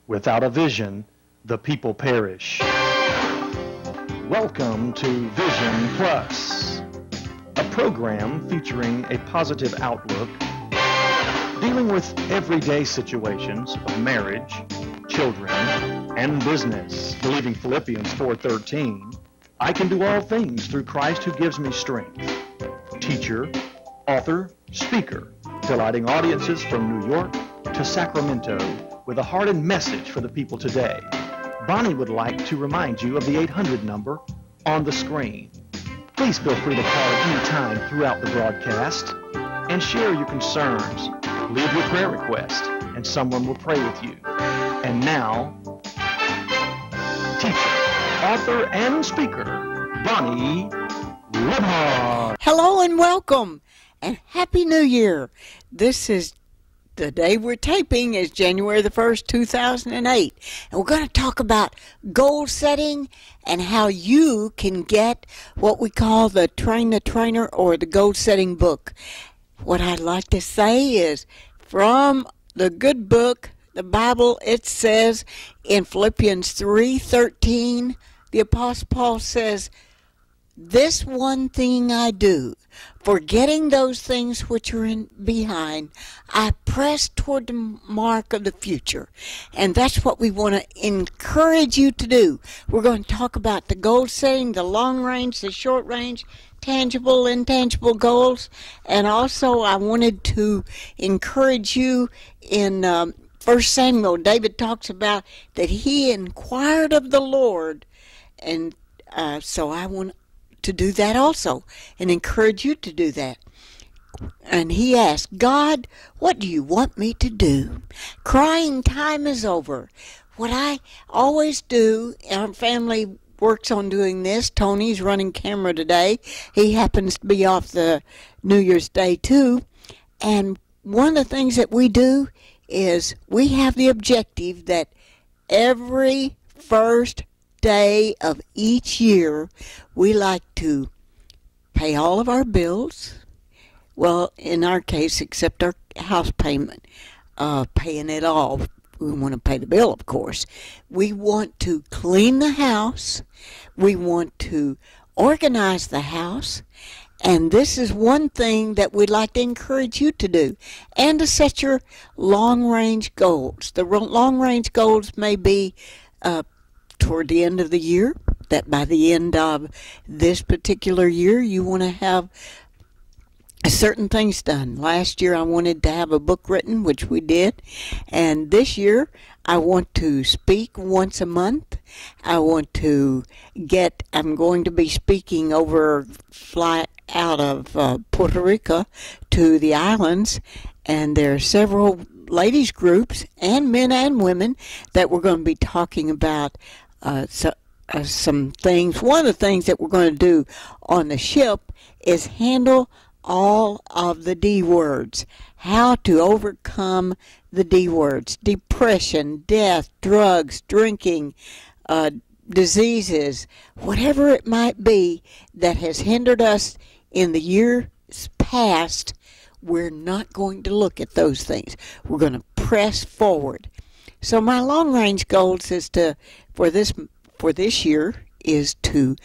Without a vision, the people perish. Welcome to Vision Plus, a program featuring a positive outlook, dealing with everyday situations of marriage, children, and business. Believing Philippians 4:13, I can do all things through Christ who gives me strength. Teacher, author, speaker, delighting audiences from New York to Sacramento with a heart and message for the people today. Bonnie would like to remind you of the 800 number on the screen. Please feel free to call at any time throughout the broadcast and share your concerns. Leave your prayer request and someone will pray with you. And now, teacher, author, and speaker, Bonnie Lebhart. Hello and welcome and Happy New Year. This is the day we're taping is January the 1st, 2008. And we're going to talk about goal setting and how you can get what we call the Train the Trainer or the goal setting book. What I'd like to say is from the good book, the Bible, it says in Philippians 3:13, the Apostle Paul says, "This one thing I do, forgetting those things which are behind, I press toward the mark of the future." And that's what we want to encourage you to do. We're going to talk about the goal setting, the long range, the short range, tangible, intangible goals. And also I wanted to encourage you in 1 Samuel, David talks about that he inquired of the Lord. And so I want to do that also and encourage you to do that. And he asked, "God, what do you want me to do? Crying time is over." What I always do, our family works on doing this. Tony's running camera today. He happens to be off the New Year's Day too. And one of the things that we do is we have the objective that every first day of each year, we like to pay all of our bills. Well, in our case, except our house payment, paying it all. We want to pay the bill, of course. We want to clean the house. We want to organize the house. And this is one thing that we'd like to encourage you to do, and to set your long-range goals. The long-range goals may be toward the end of the year, that by the end of this particular year you want to have certain things done. Last year I wanted to have a book written, which we did, and this year I want to speak once a month. I'm going to be speaking fly out of Puerto Rico to the islands, and there are several ladies groups and men and women that we're going to be talking about some things. One of the things that we're going to do on the ship is handle all of the D words. How to overcome the D words. Depression, death, drugs, drinking, diseases, whatever it might be that has hindered us in the years past. We're not going to look at those things. We're going to press forward. So my long-range goals is for this year is to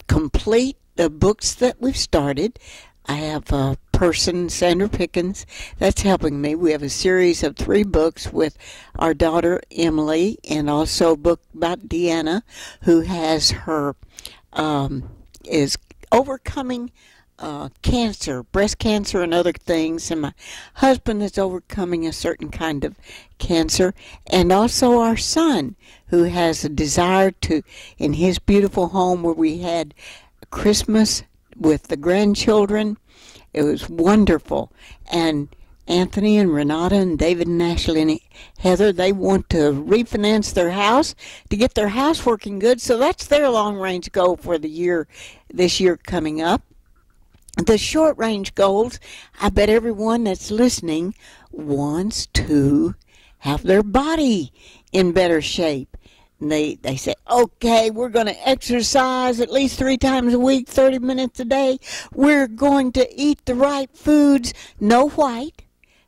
complete the books that we've started. I have a person, Sandra Pickens, that's helping me. We have a series of 3 books with our daughter Emily, and also a book about Deanna, who has her is overcoming cancer, breast cancer and other things, and my husband is overcoming a certain kind of cancer, and also our son, who has a desire to, in his beautiful home where we had Christmas with the grandchildren. It was wonderful. And Anthony and Renata and David and Ashley and Heather, they want to refinance their house to get their house working good, so that's their long-range goal for this year coming up. The short-range goals, I bet everyone that's listening wants to have their body in better shape. And they say, okay, we're going to exercise at least 3 times a week, 30 minutes a day. We're going to eat the right foods, no white,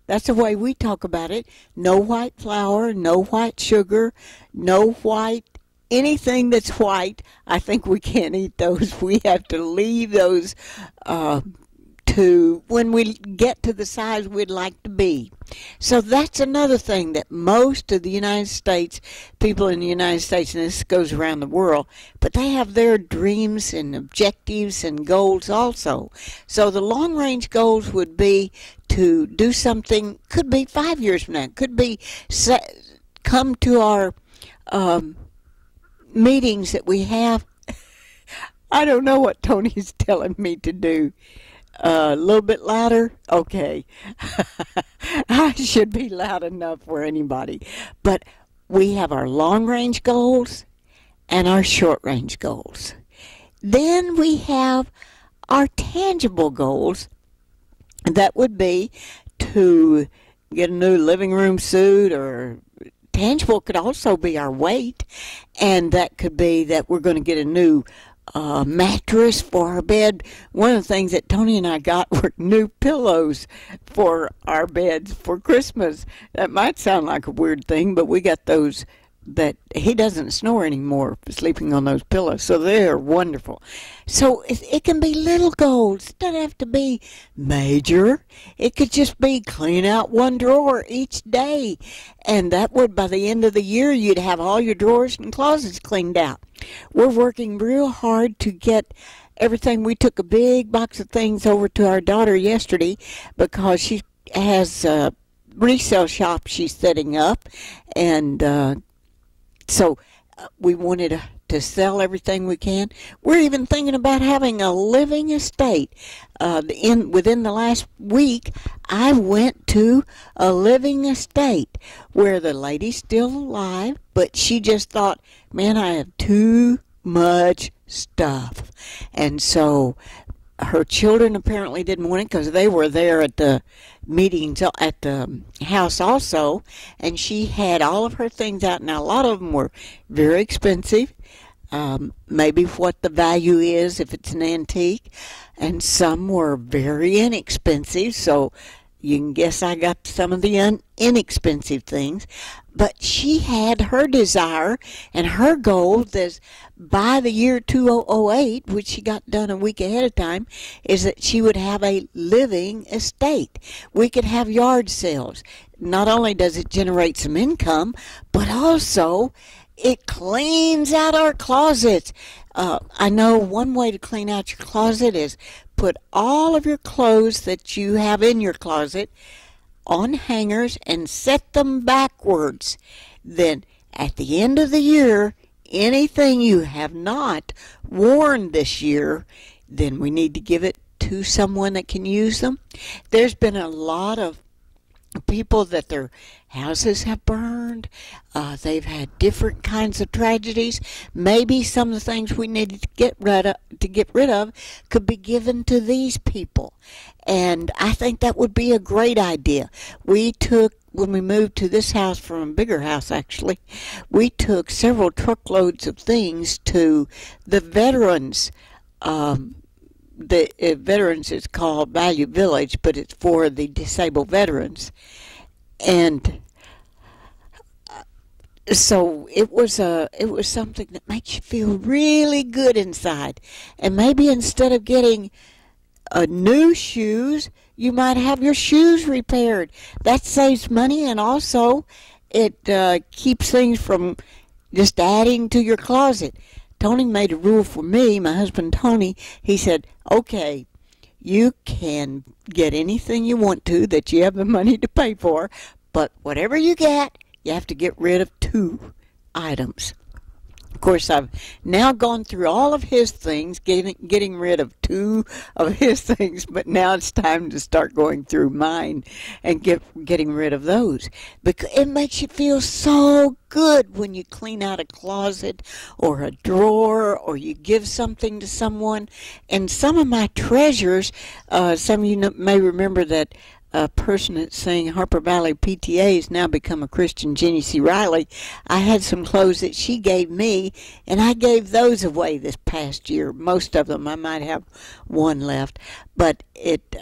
That's the way we talk about it. No white flour, no white sugar, no white anything that's white. I think we can't eat those. We have to leave those to when we get to the size we'd like to be. So that's another thing that most of the United States, people in the United States, and this goes around the world, but they have their dreams and objectives and goals also. So the long range goals would be to do something, could be 5 years from now, could be come to our meetings that we have. I don't know what Tony's telling me to do. A little bit louder? Okay. I should be loud enough for anybody. But we have our long-range goals and our short-range goals. Then we have our tangible goals. That would be to get a new living room suit, or tangible could also be our weight. And that could be that we're going to get a new mattress for our bed. One of the things that Tony and I got were new pillows for our beds for Christmas. That might sound like a weird thing, but we got those that he doesn't snore anymore sleeping on those pillows, so they're wonderful. So it can be little goals. It doesn't have to be major. It could just be clean out one drawer each day, and that would, by the end of the year, you'd have all your drawers and closets cleaned out. We're working real hard to get everything. We took a big box of things over to our daughter yesterday because she has a resale shop she's setting up, and so we wanted to sell everything we can. We're even thinking about having a living estate. Within the last week, I went to a living estate where the lady's still alive, but she just thought, man, I have too much stuff. And so her children apparently didn't want it because they were there at the meetings at the house also, and she had all of her things out. Now, a lot of them were very expensive, maybe what the value is if it's an antique, and some were very inexpensive, so you can guess I got some of the inexpensive things. But she had her desire and her goal is by the year 2008, which she got done a week ahead of time, is that she would have a living estate. We could have yard sales. Not only does it generate some income, but also it cleans out our closets. I know one way to clean out your closet is put all of your clothes that you have in your closet on hangers and set them backwards. Then at the end of the year, anything you have not worn this year, then we need to give it to someone that can use them. There's been a lot of people that their houses have burned. They've had different kinds of tragedies. Maybe some of the things we needed to get rid of could be given to these people. And I think that would be a great idea. When we moved to this house from a bigger house, actually, we took several truckloads of things to the veterans. The veterans is called Value Village, but it's for the disabled veterans. And so it was something that makes you feel really good inside. And maybe instead of getting new shoes, you might have your shoes repaired. That saves money, and also it keeps things from just adding to your closet. Tony made a rule for me, my husband Tony. He said, okay, you can get anything you want to that you have the money to pay for, but whatever you get, you have to get rid of 2 items. Of course, I've now gone through all of his things, getting rid of 2 of his things, but now it's time to start going through mine and getting rid of those. Because it makes you feel so good when you clean out a closet or a drawer, or you give something to someone. And some of my treasures, some of you may remember that a person that sang Harper Valley PTA has now become a Christian, Jenny C. Riley. I had some clothes that she gave me, and I gave those away this past year. Most of them. I might have one left. But it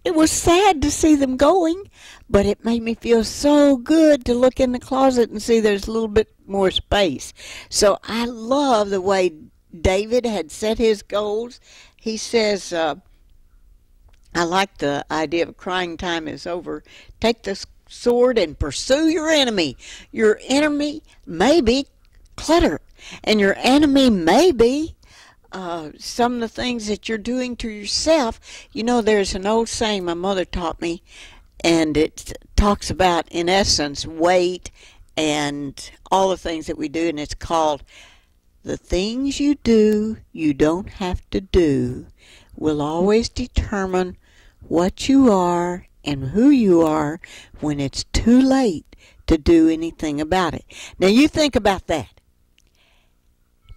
was sad to see them going, but it made me feel so good to look in the closet and see there's a little bit more space. So I love the way David had set his goals. He says, I like the idea of crying time is over. Take the sword and pursue your enemy. Your enemy may be clutter, and your enemy may be some of the things that you're doing to yourself. You know, there's an old saying my mother taught me, and it talks about, in essence, weight and all the things that we do, and it's called, the things you do you don't have to do will always determine what you are and who you are when it's too late to do anything about it. Now you think about that.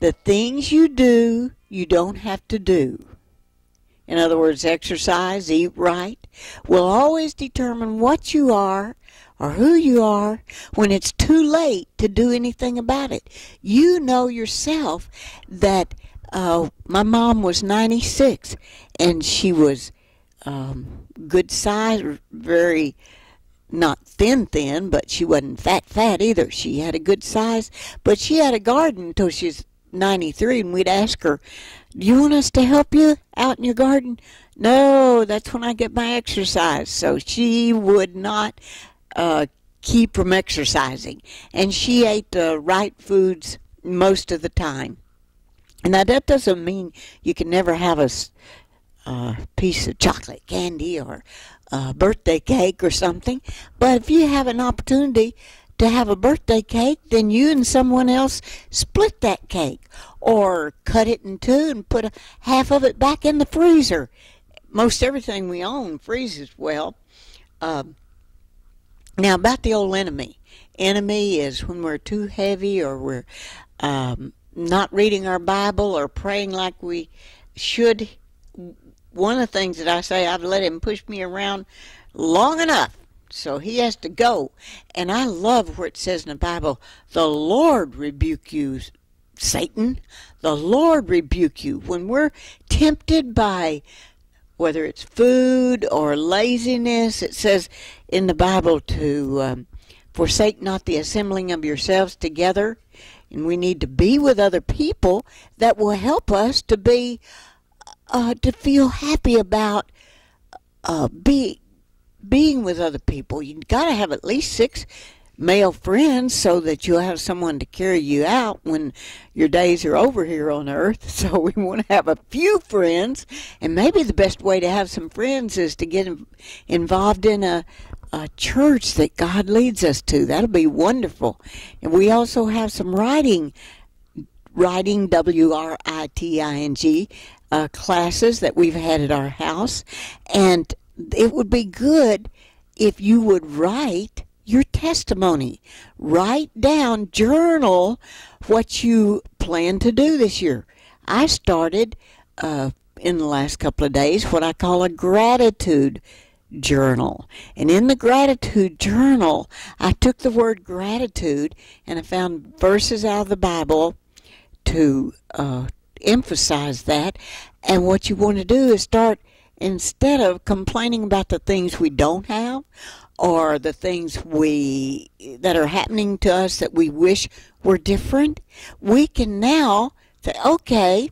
The things you do, you don't have to do. In other words, exercise, eat right, will always determine what you are or who you are when it's too late to do anything about it. You know yourself that my mom was 96, and she was good size, very not thin, but she wasn't fat either. She had a good size, but she had a garden until she was 93, and we'd ask her, do you want us to help you out in your garden? No, that's when I get my exercise. So she would not keep from exercising, and she ate the right foods most of the time. And now that doesn't mean you can never have a piece of chocolate candy or a birthday cake or something, but if you have an opportunity to have a birthday cake, then you and someone else split that cake or cut it in two and put half of it back in the freezer. Most everything we own freezes well. Now about the old enemy. Enemy is when we're too heavy, or we're not reading our Bible or praying like we should. One of the things that I say, I've let him push me around long enough, so he has to go. And I love where it says in the Bible, the Lord rebuke you, Satan. The Lord rebuke you. When we're tempted by whether it's food or laziness, it says in the Bible to forsake not the assembling of yourselves together. And we need to be with other people that will help us to be, to feel happy about being with other people. You've got to have at least 6 male friends so that you'll have someone to carry you out when your days are over here on earth. So we want to have a few friends, and maybe the best way to have some friends is to get involved in a church that God leads us to. That'll be wonderful. And we also have some writing W-R-I-T-I-N-G classes that we've had at our house, and it would be good if you would write your testimony. Write down, journal what you plan to do this year. I started in the last couple of days what I call a gratitude journal. And in the gratitude journal, I took the word gratitude and I found verses out of the Bible to emphasize that. And what you want to do is start, instead of complaining about the things we don't have or the things that are happening to us that we wish were different, we can now say, okay,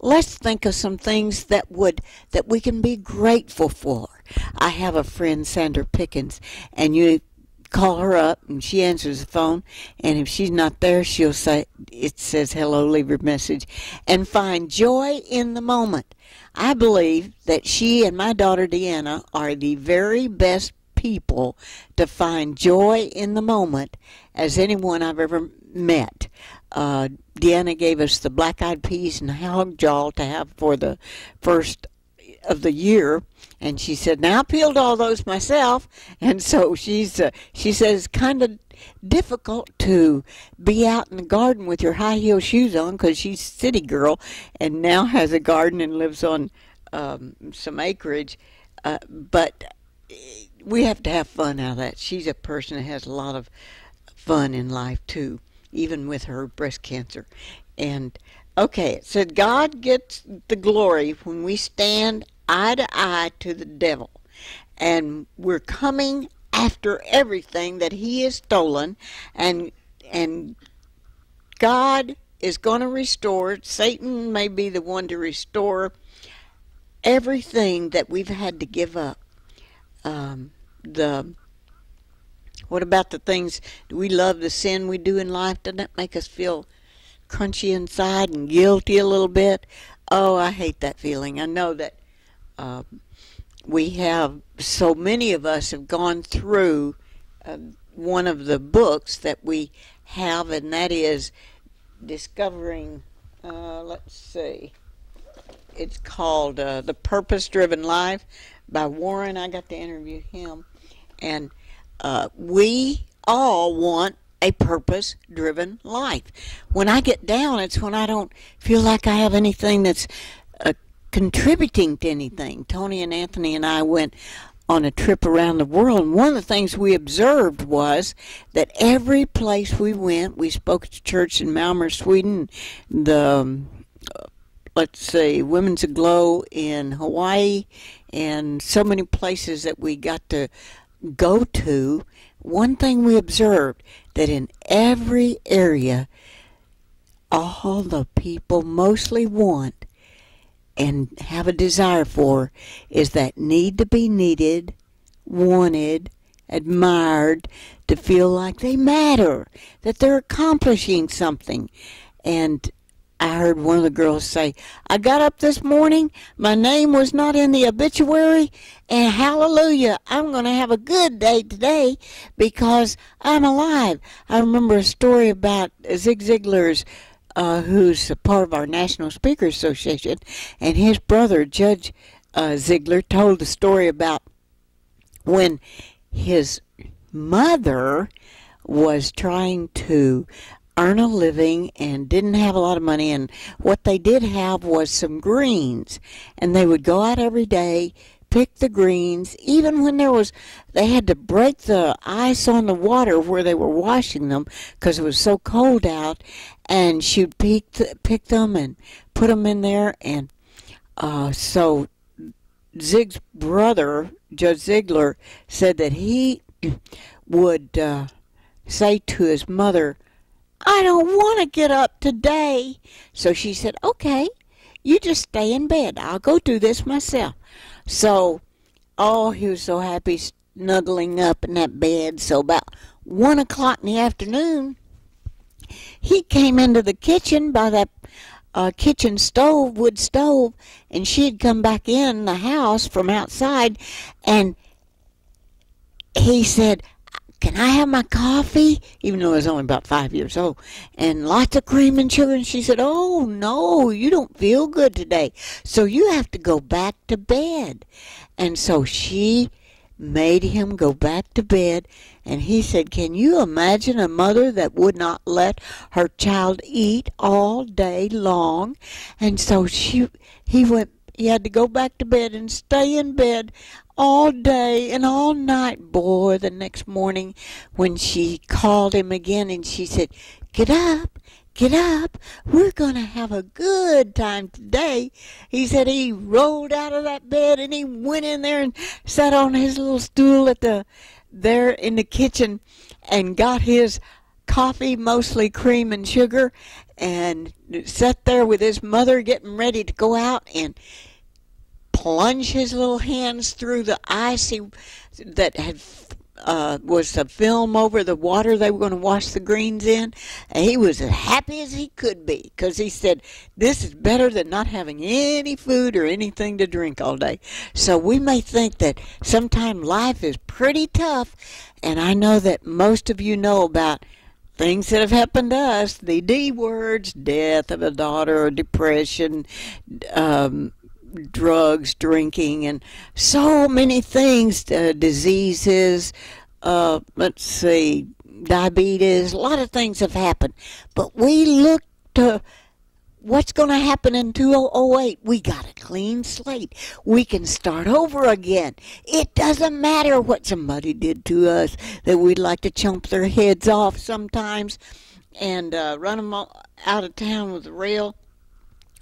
let's think of some things that we can be grateful for. I have a friend, Sandra Pickens, and you call her up and she answers the phone, and if she's not there, she'll say, it says hello, leave your message, and find joy in the moment. I believe that she and my daughter Deanna are the very best people to find joy in the moment as anyone I've ever met. Deanna gave us the black-eyed peas and hog jaw to have for the first of the year, and she said, now I peeled all those myself. And so she says it's kind of difficult to be out in the garden with your high heel shoes on, because she's a city girl and now has a garden and lives on some acreage. But we have to have fun out of that. She's a person that has a lot of fun in life too, even with her breast cancer. And okay, it said God gets the glory when we stand eye to eye to the devil, and we're coming after everything that he has stolen, and God is going to restore. Satan may be the one to restore everything that we've had to give up. The What about the things, do we love the sin we do in life? Doesn't that make us feel crunchy inside and guilty a little bit? Oh, I hate that feeling. I know that we have, so many of us have gone through one of the books that we have, and that is Discovering, let's see, it's called The Purpose Driven Life by Warren. I got to interview him. And we all want a purpose-driven life. When I get down, it's when I don't feel like I have anything that's contributing to anything. Tony and Anthony and I went on a trip around the world, and one of the things we observed was that every place we went, we spoke at church in Malmö, Sweden, the let's say Women's Aglow in Hawaii, and so many places that we got to go to. One thing we observed, that in every area, all the people mostly want and have a desire for is that need to be needed, wanted, admired, to feel like they matter, that they're accomplishing something. And I heard one of the girls say, I got up this morning, my name was not in the obituary, and hallelujah, I'm going to have a good day today because I'm alive. I remember a story about Zig Ziglar's, who's a part of our National Speakers Association, and his brother, Judge Ziglar, told the story about when his mother was trying to earn a living and didn't have a lot of money, and what they did have was some greens, and they would go out every day, pick the greens, even when they had to break the ice on the water where they were washing them because it was so cold out, and she'd pick them and put them in there. And so Zig's brother, Judge Ziglar, said that he would say to his mother, I don't want to get up today. So she said, okay, you just stay in bed. I'll go do this myself. So, he was so happy snuggling up in that bed. So about 1 o'clock in the afternoon, he came into the kitchen by that kitchen stove, wood stove, and she had come back in the house from outside, and he said, can I have my coffee? Even though I was only about 5 years old. And lots of cream and sugar. And she said, oh, no, you don't feel good today. So you have to go back to bed. And so she made him go back to bed. And he said, can you imagine a mother that would not let her child eat all day long? And so he had to go back to bed and stay in bed all day and all night. Boy, the next morning when she called him again and she said, get up, we're going to have a good time today. He said he rolled out of that bed and he went in there and sat on his little stool there in the kitchen and got his coffee, mostly cream and sugar, and sat there with his mother getting ready to go out and plunge his little hands through the ice that had was the film over the water they were going to wash the greens in. And he was as happy as he could be because he said, this is better than not having any food or anything to drink all day. So we may think that sometimes life is pretty tough, and I know that most of you know about things that have happened to us, the D words, death of a daughter, or depression, drugs, drinking, and so many things, diseases, let's see, diabetes, a lot of things have happened. But we look to what's going to happen in 2008? We got a clean slate. We can start over again. It doesn't matter what somebody did to us that we'd like to chomp their heads off sometimes and run them out of town with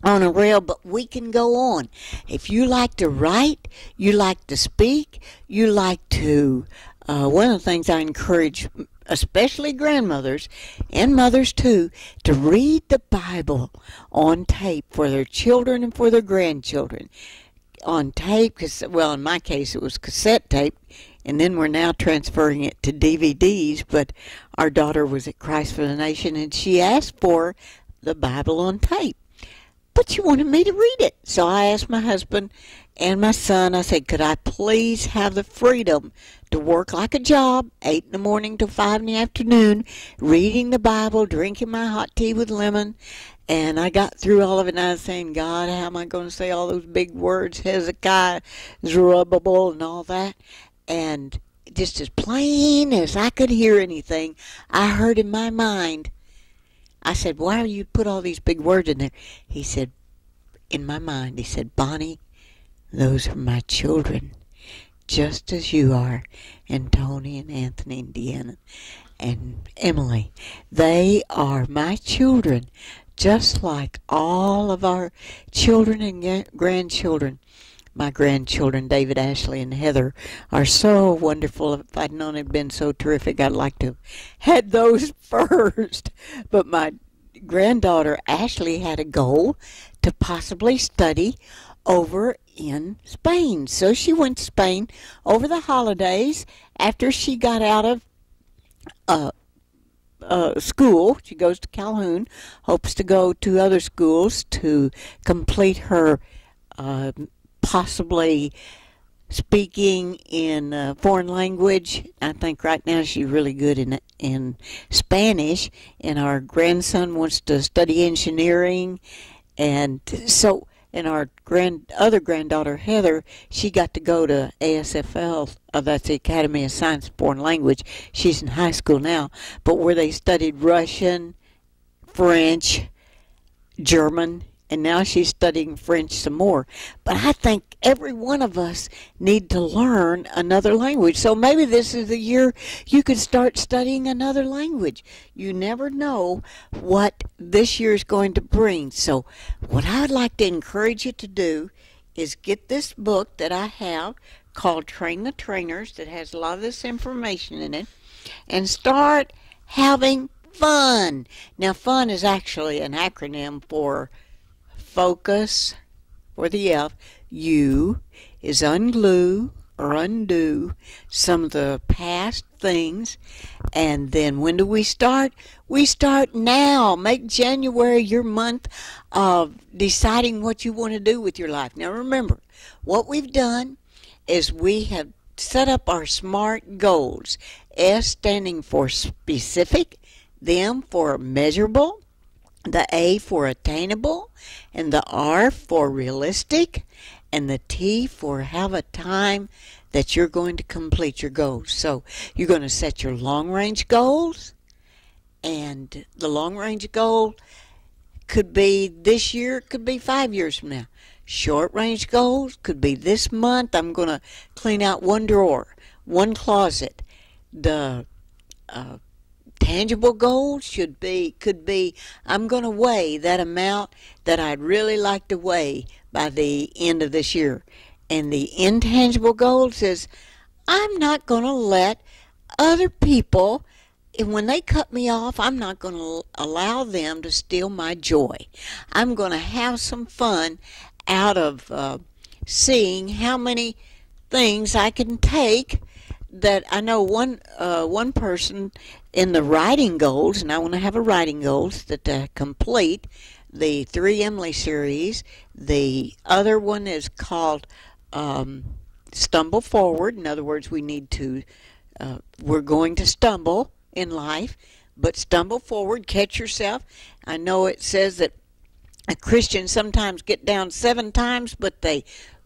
on a rail, but we can go on. If you like to write, you like to speak, you like to, one of the things I encourage, especially grandmothers and mothers too, to read the Bible on tape for their children and for their grandchildren. On tape, because, well, in my case it was cassette tape, and then we're now transferring it to DVDs, but our daughter was at Christ for the Nation, and she asked for the Bible on tape. But she wanted me to read it. So I asked my husband and my son, I said, could I please have the freedom to work like a job, 8 in the morning till 5 in the afternoon, reading the Bible, drinking my hot tea with lemon. And I got through all of it, and I was saying, God, how am I going to say all those big words, Hezekiah, Zerubbabel, and all that? And just as plain as I could hear anything, I heard in my mind, I said, why do you put all these big words in there? He said, in my mind, he said, Bonnie, those are my children, just as you are, and Tony and Anthony and Deanna and Emily. They are my children, just like all of our children and grandchildren. My grandchildren, David, Ashley, and Heather, are so wonderful. If I'd known it'd been so terrific, I'd like to have had those first. But my granddaughter, Ashley, had a goal to possibly study over in Spain. So she went to Spain over the holidays after she got out of school. She goes to Calhoun, hopes to go to other schools to complete her possibly speaking in a foreign language. I think right now she's really good in Spanish, and our grandson wants to study engineering, and so, and our other granddaughter Heather, she got to go to ASFL, that's the Academy of Science and Foreign Language. She's in high school now, but where they studied Russian, French, German, and now she's studying French some more. But I think every one of us need to learn another language. So maybe this is the year you could start studying another language. You never know what this year is going to bring. So what I would like to encourage you to do is get this book that I have called Train the Trainers that has a lot of this information in it, and start having fun. Now, fun is actually an acronym for focus, for the F. U is unglue or undo some of the past things. And then when do we start? We start now. Make January your month of deciding what you want to do with your life. Now remember, what we've done is we have set up our SMART goals. S standing for specific, the M for measurable, the A for attainable, and the R for realistic, and the T for have a time that you're going to complete your goals. So you're going to set your long-range goals, and the long-range goal could be this year, could be 5 years from now. Short-range goals could be this month, I'm going to clean out one drawer, one closet. The tangible goals could be I'm going to weigh that amount that I'd really like to weigh by the end of this year. And the intangible goals is I'm not going to let other people, when they cut me off, I'm not going to allow them to steal my joy. I'm going to have some fun out of seeing how many things I can take. That I know one person in the writing goals, and I want to have a writing goals that complete the 3 Emily series. The other one is called Stumble Forward. In other words, we're going to stumble in life, but stumble forward, catch yourself. I know it says that a Christian sometimes get down 7 times, but they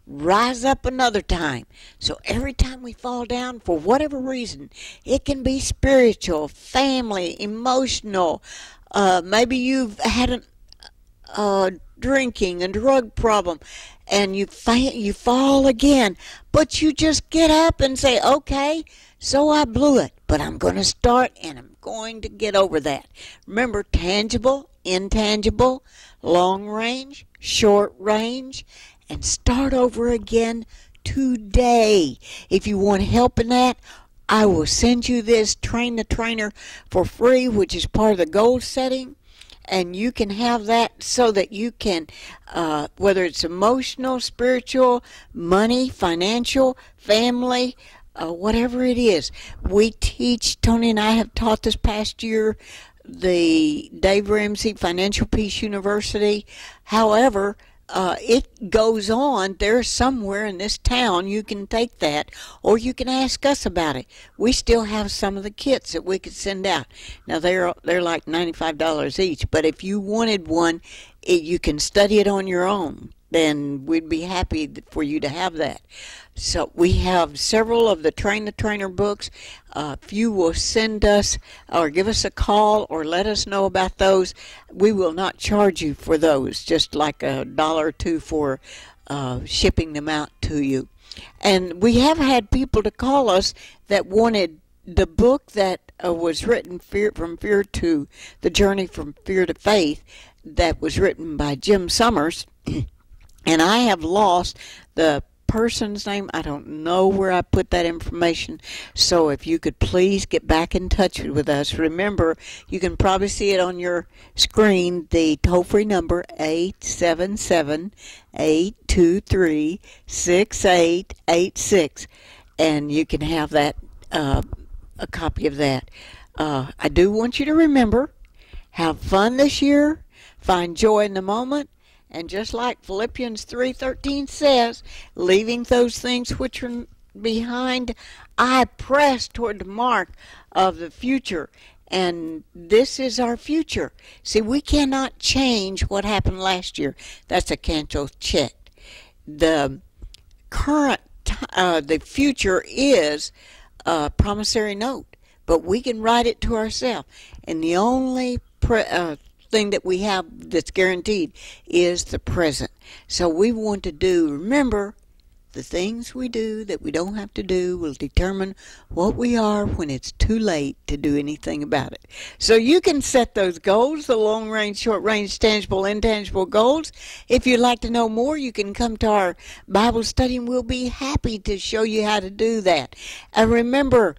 rise up another time. So every time we fall down, for whatever reason, it can be spiritual, family, emotional. Maybe you've had drinking, a drug problem, and you fall again, but you just get up and say, okay, so I blew it, but I'm going to start and I'm going to get over that. Remember, tangible, intangible, long range, short range, and start over again today. If you want help in that, I will send you this Train the Trainer for free, which is part of the goal setting. And you can have that so that you can, whether it's emotional, spiritual, money, financial, family, whatever it is. We teach, Tony and I have taught this past year, the Dave Ramsey Financial Peace University. However, it goes on. There's somewhere in this town you can take that, or you can ask us about it. We still have some of the kits that we could send out. Now they're like $95 each, but if you wanted one, you can study it on your own. Then we'd be happy for you to have that. So we have several of the Train the Trainer books. If you will send us or give us a call or let us know about those, we will not charge you for those, just like $1 or $2 for shipping them out to you. And we have had people to call us that wanted the book that was written, From Fear to the Journey from Fear to Faith, that was written by Jim Summers. And I have lost the person's name. I don't know where I put that information. So if you could please get back in touch with us. Remember, you can probably see it on your screen, the toll-free number, 877-823-6886. And you can have that, a copy of that. I do want you to remember, have fun this year, find joy in the moment. And just like Philippians 3:13 says, leaving those things which are behind, I press toward the mark of the future. And this is our future. See, we cannot change what happened last year. That's a canceled check. The current, the future is a promissory note, but we can write it to ourselves. And the only thing that we have that's guaranteed is the present. So we want to remember, the things we do that we don't have to do will determine what we are when it's too late to do anything about it. So you can set those goals, the long range, short range, tangible, intangible goals. If you'd like to know more, you can come to our Bible study and we'll be happy to show you how to do that. And remember,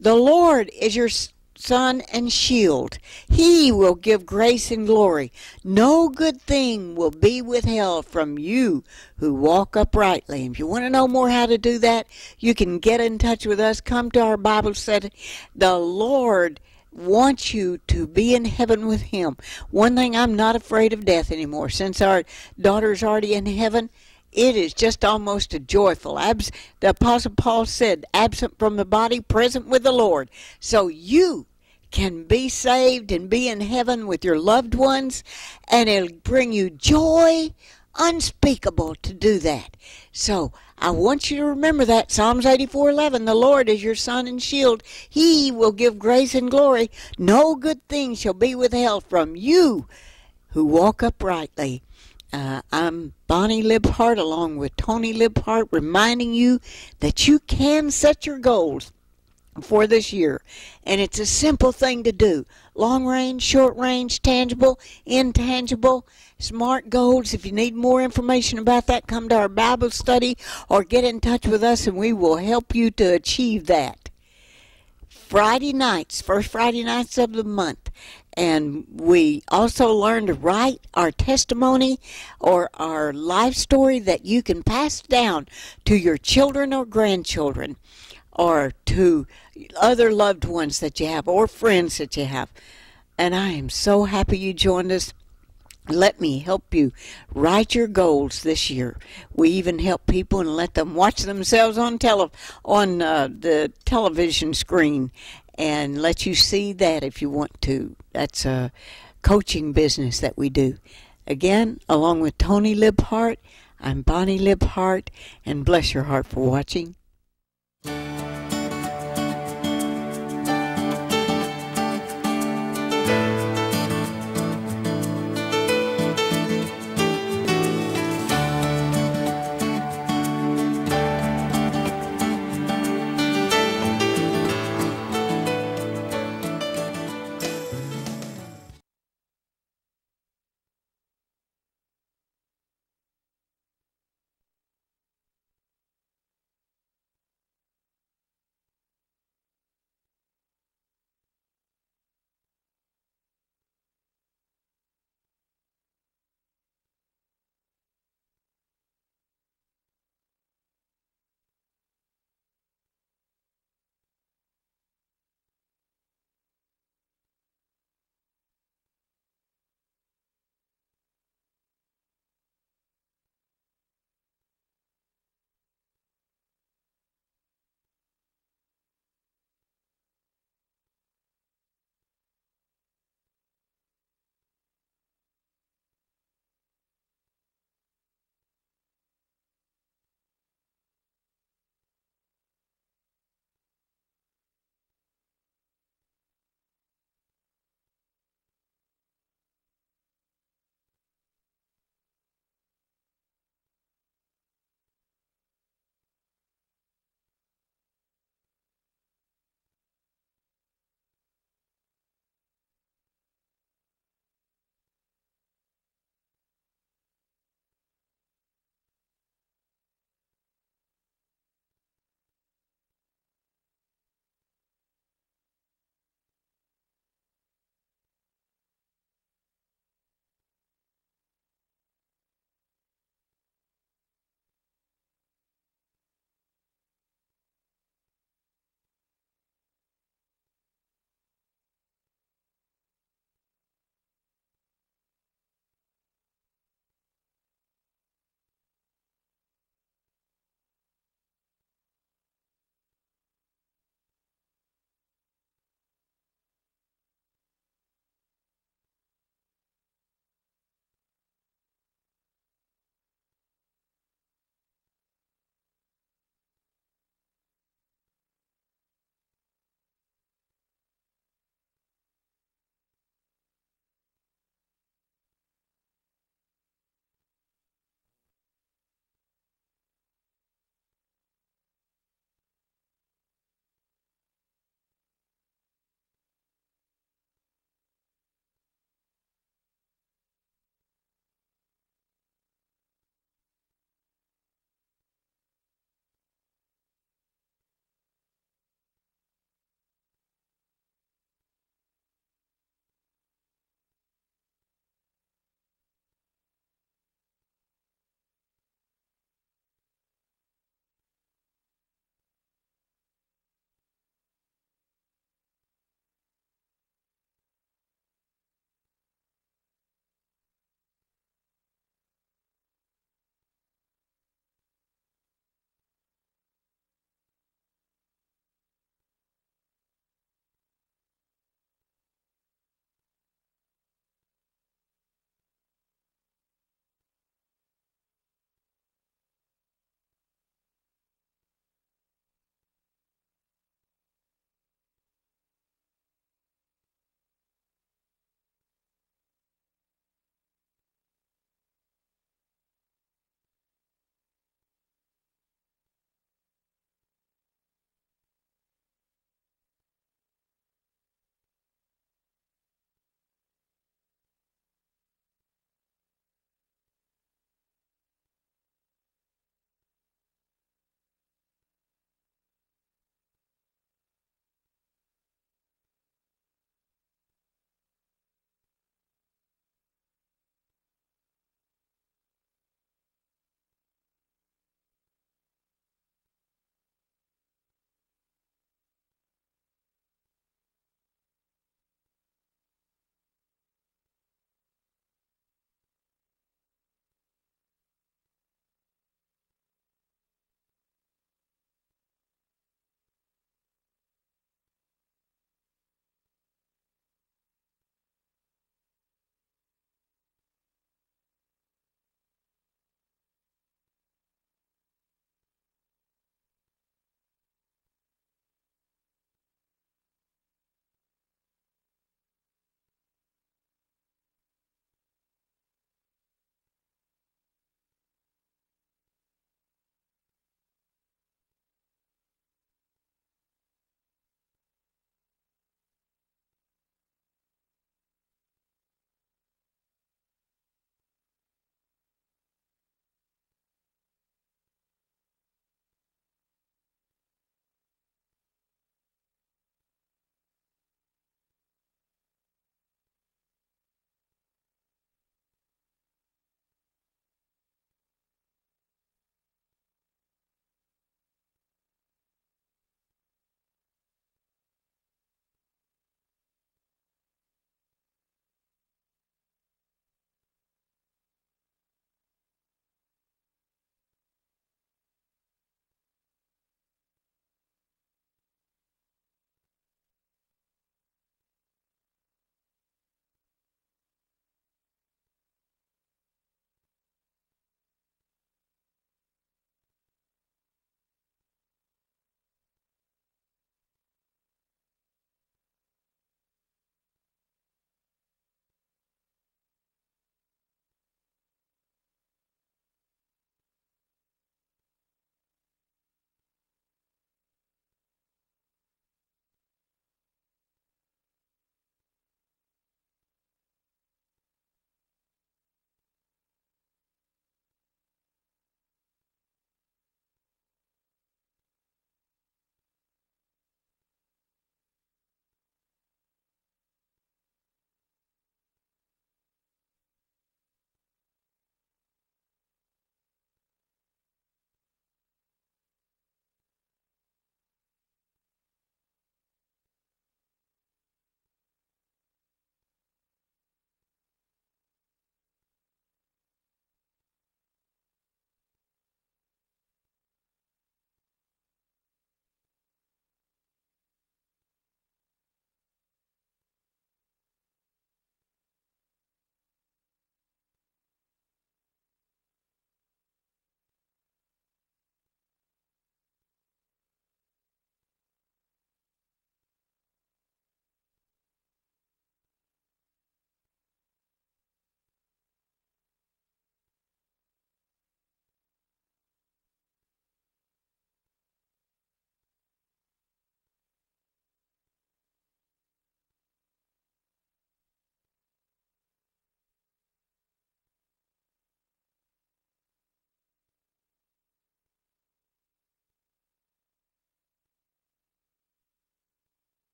the Lord is your sun and shield. He will give grace and glory. No good thing will be withheld from you who walk uprightly. If you want to know more how to do that, you can get in touch with us. Come to our Bible study. The Lord wants you to be in heaven with Him. One thing, I'm not afraid of death anymore. Since our daughter's already in heaven, it is just almost a joyful. The Apostle Paul said, absent from the body, present with the Lord. So you can be saved and be in heaven with your loved ones, and it'll bring you joy unspeakable to do that. So I want you to remember that. Psalms 84:11, the Lord is your sun and shield. He will give grace and glory. No good thing shall be withheld from you who walk uprightly. I'm Bonnie Libhart along with Tony Libhart, reminding you that you can set your goals for this year. And it's a simple thing to do. Long range, short range, tangible, intangible, SMART goals. If you need more information about that, come to our Bible study or get in touch with us and we will help you to achieve that. Friday nights, first Friday nights of the month. And we also learn to write our testimony or our life story that you can pass down to your children or grandchildren, or to other loved ones that you have, or friends that you have. And I am so happy you joined us. Let me help you write your goals this year. We even help people and let them watch themselves on the television screen and let you see that if you want to. That's a coaching business that we do. Again, along with Tony Libhart, I'm Bonnie Libhart, and bless your heart for watching.